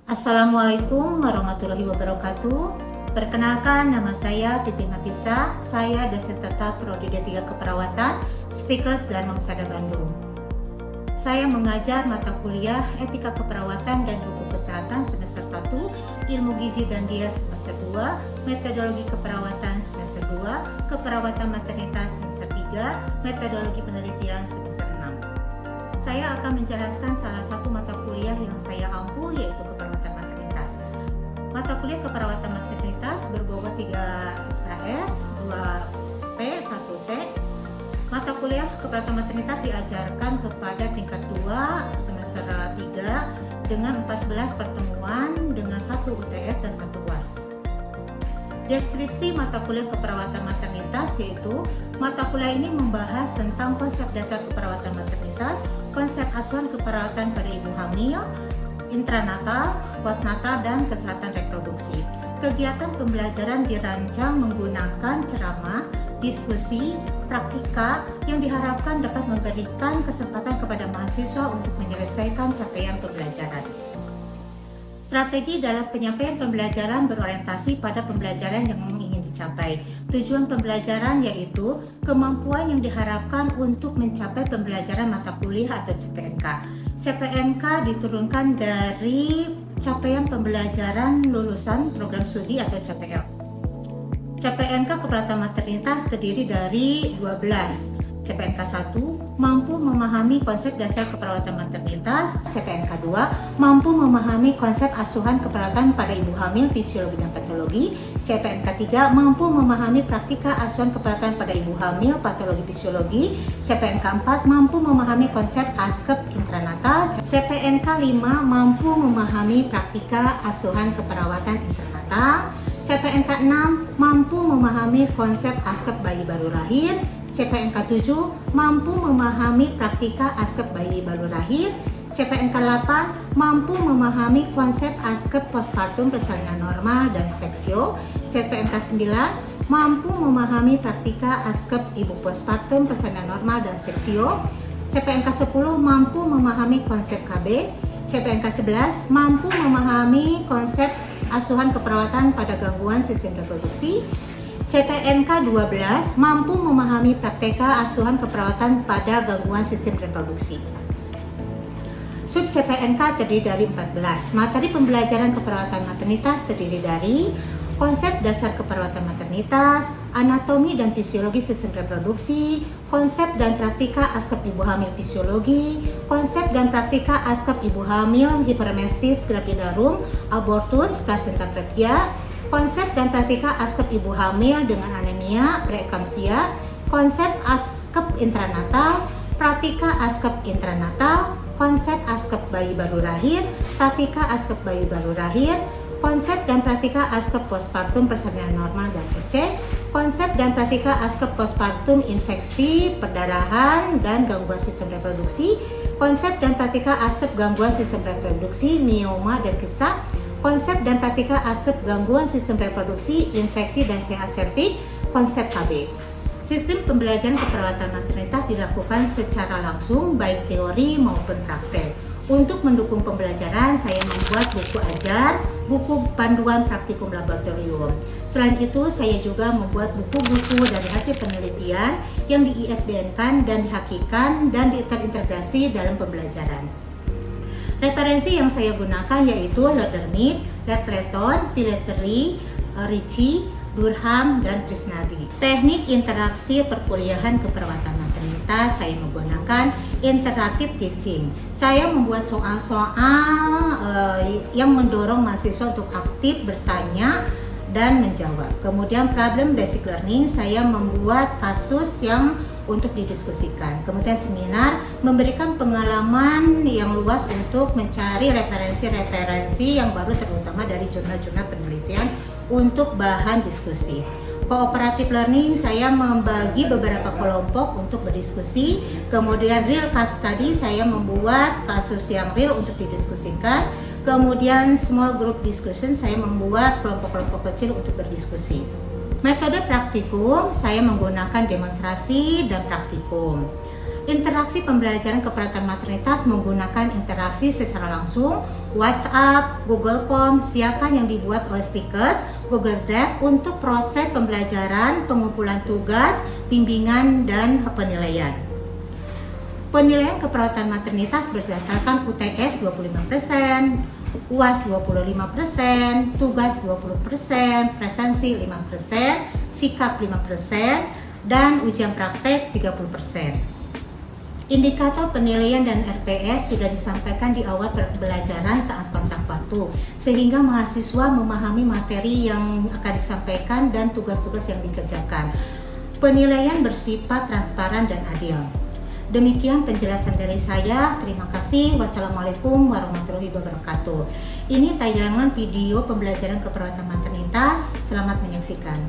Assalamualaikum warahmatullahi wabarakatuh. Perkenalkan, nama saya Pipin Nafisa. Saya dosen tetap Prodi D3 Keperawatan, Stikes dan Mausada Bandung. Saya mengajar mata kuliah Etika Keperawatan dan Hukum Kesehatan semester 1, Ilmu Gizi dan Diet semester 2, Metodologi Keperawatan semester 2, Keperawatan Maternitas semester 3, Metodologi Penelitian semester 6. Saya akan menjelaskan salah satu mata kuliah yang saya ampu, yaitu keperawatan maternitas. Mata kuliah keperawatan maternitas berbobot 3 SKS, 2 P, 1 T. Mata kuliah keperawatan maternitas diajarkan kepada tingkat 2 semester 3 dengan 14 pertemuan dengan 1 UTS dan 1 UAS. Deskripsi mata kuliah keperawatan maternitas yaitu mata kuliah ini membahas tentang konsep dasar keperawatan maternitas, konsep asuhan keperawatan pada ibu hamil, intranatal, postnatal, dan kesehatan reproduksi. Kegiatan pembelajaran dirancang menggunakan ceramah, diskusi, praktika yang diharapkan dapat memberikan kesempatan kepada mahasiswa untuk menyelesaikan capaian pembelajaran. Strategi dalam penyampaian pembelajaran berorientasi pada pembelajaran yang ingin dicapai. Tujuan pembelajaran yaitu kemampuan yang diharapkan untuk mencapai pembelajaran mata kuliah atau CPNK. CPNK diturunkan dari capaian pembelajaran lulusan program studi atau CPL. CPNK keperawatan maternitas terdiri dari 12. CPNK 1 mampu memahami konsep dasar keperawatan maternitas, CPNK 2 mampu memahami konsep asuhan keperawatan pada ibu hamil, fisiologi dan patologi, CPNK 3 mampu memahami praktika asuhan keperawatan pada ibu hamil, patologi fisiologi, CPNK 4 mampu memahami konsep ASKEP intranatal, CPNK 5 mampu memahami praktika asuhan keperawatan intranatal, CPNK 6 mampu memahami konsep ASKEP bayi baru lahir, CPNK 7 mampu memahami praktika ASKEP bayi baru lahir, CPNK 8 mampu memahami konsep ASKEP postpartum persalinan normal dan seksio, CPNK 9 mampu memahami praktika ASKEP ibu postpartum persalinan normal dan seksio, CPNK 10 mampu memahami konsep KB, CPNK 11 mampu memahami konsep asuhan keperawatan pada gangguan sistem reproduksi, CPNK 12 mampu memahami praktika asuhan keperawatan pada gangguan sistem reproduksi. Sub CPNK terdiri dari 14. Materi pembelajaran keperawatan maternitas terdiri dari konsep dasar keperawatan maternitas, anatomi dan fisiologi sistem reproduksi, konsep dan praktika ASKEP ibu hamil fisiologi, konsep dan praktika ASKEP ibu hamil hiperemesis gravidarum, abortus, placenta previa, konsep dan praktika ASKEP ibu hamil dengan anemia, preeklamsia, konsep ASKEP intranatal, praktika ASKEP intranatal, konsep ASKEP bayi baru lahir, praktika ASKEP bayi baru lahir, konsep dan praktika ASKEP postpartum persalinan normal dan SC, konsep dan praktika ASKEP postpartum infeksi, perdarahan, dan gangguan sistem reproduksi, konsep dan praktika ASKEP gangguan sistem reproduksi, mioma dan kista, konsep dan praktika ASKEP gangguan sistem reproduksi, infeksi dan CA cervix, konsep KB. Sistem pembelajaran keperawatan maternitas dilakukan secara langsung baik teori maupun praktek. Untuk mendukung pembelajaran, saya membuat buku ajar, buku panduan praktikum laboratorium. Selain itu, saya juga membuat buku-buku dari hasil penelitian yang di-ISBN-kan dan dihakikan dan terintegrasi dalam pembelajaran. Referensi yang saya gunakan yaitu Lerdermit, Ledleton, Piletri, Ricci, Durham, dan Krisnadi. Teknik interaksi perkuliahan keperawatan maternitas saya menggunakan interactive teaching. Saya membuat soal-soal yang mendorong mahasiswa untuk aktif bertanya dan menjawab. Kemudian problem basic learning, saya membuat kasus yang untuk didiskusikan. Kemudian seminar memberikan pengalaman yang luas untuk mencari referensi-referensi yang baru, terutama dari jurnal-jurnal penelitian untuk bahan diskusi. Cooperative learning, saya membagi beberapa kelompok untuk berdiskusi. Kemudian real case study, saya membuat kasus yang real untuk didiskusikan. Kemudian small group discussion, saya membuat kelompok-kelompok kecil untuk berdiskusi. Metode praktikum, saya menggunakan demonstrasi dan praktikum. Interaksi pembelajaran keperawatan maternitas menggunakan interaksi secara langsung, WhatsApp, Google Form, siakan yang dibuat oleh Stikers, Google Drive untuk proses pembelajaran, pengumpulan tugas, bimbingan, dan penilaian. Penilaian keperawatan maternitas berdasarkan UTS 25%, UAS 25%, tugas 20%, presensi 5%, sikap 5%, dan ujian praktek 30%. Indikator penilaian dan RPS sudah disampaikan di awal pembelajaran saat kontrak waktu, sehingga mahasiswa memahami materi yang akan disampaikan dan tugas-tugas yang dikerjakan. Penilaian bersifat transparan dan adil. Demikian penjelasan dari saya. Terima kasih. Wassalamualaikum warahmatullahi wabarakatuh. Ini tayangan video pembelajaran keperawatan maternitas. Selamat menyaksikan.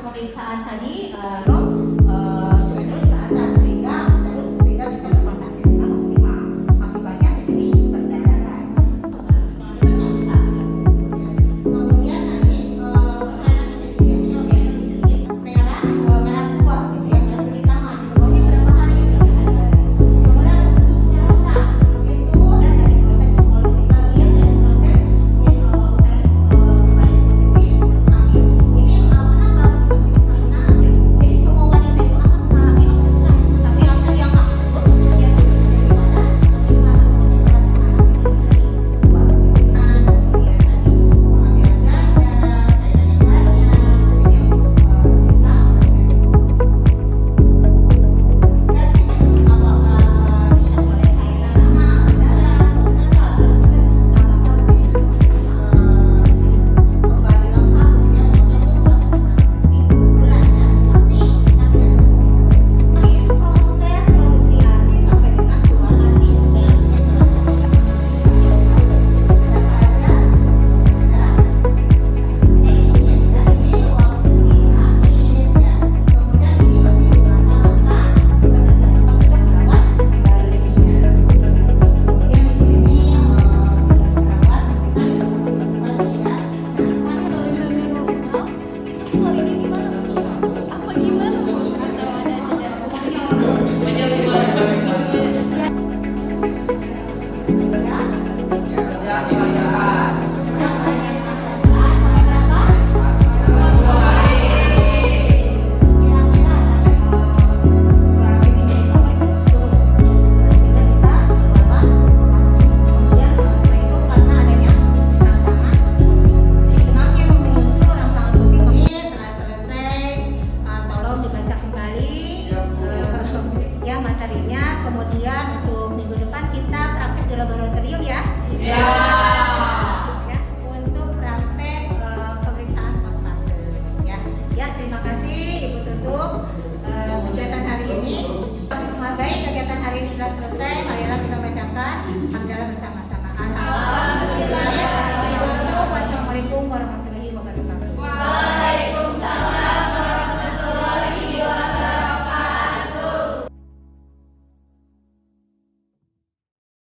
Pemeriksaan tadi terus ke atas sehingga terus tidak bisa berkontaksi dengan maksimal. Akibatnya jadi perdarahan. Kemudian nanti perasaan sedikitnya sedikit merah tua gitu ya, merah kehitaman. Pokoknya berapa hari itu ada. Kemudian untuk serasa itu ada dari proses pemolusi bagian dan proses kemudian untuk minggu depan kita praktek di laboratorium ya. Siap.